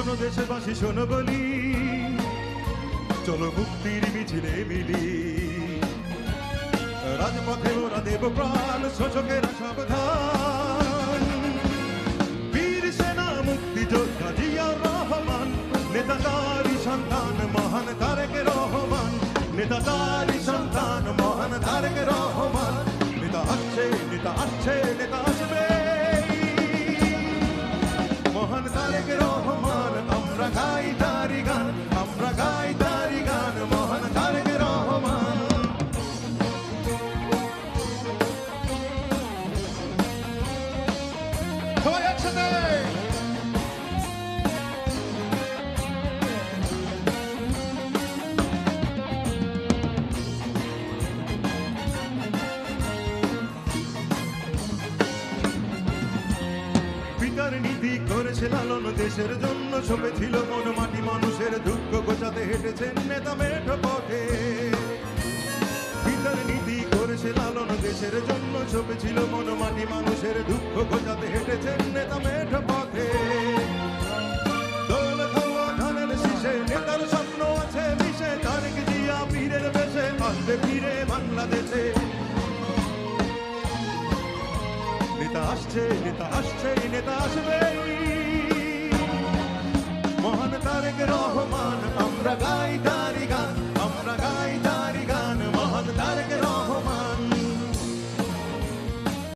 শোনো দেশবাসী শোনো বলি, চলো মুক্তির মিছিলে মিলি। রাজপথে ওরা দেব প্রাণ, শোষকেরা সাবধান। বীর সেনা মুক্তিযোদ্ধা জিয়াউর রহমান, নেতা তারই সন্তান মহান তারেক রহমান, নেতা তারই সন্তান মহান তারেক রহমান। নেতা আসছে, নেতা আসছে, নেতা আসবে, মহান তারেক রহমান। আমরা গাই তারি গান, আমরা গাই তারি গান, মহান তারেক রহমান। সবাই একসাথে। পিতার নীতি করেছে লালন, দেশের জন্য সপেছিল মন মাটি, মানুষের দুঃখ গোছাতে হেঁটেছেন নেতা মেঠো পথে। পিতার নীতি করেছে লালন, দেশের জন্য সপেছিল মন মাটি, মানুষের দুঃখ গোছাতে হেঁটেছেন নেতা মেঠো পথে। দোল খাওয়া ধানের শীষে নেতার স্বপ্ন আছে মিশে, তারেক জিয়া পীরের বেশে আসবে ফিরে বাংলাদেশে। নেতা আসছে, নেতা আসছে, নেতা আসবে, মহান তারেক রহমান।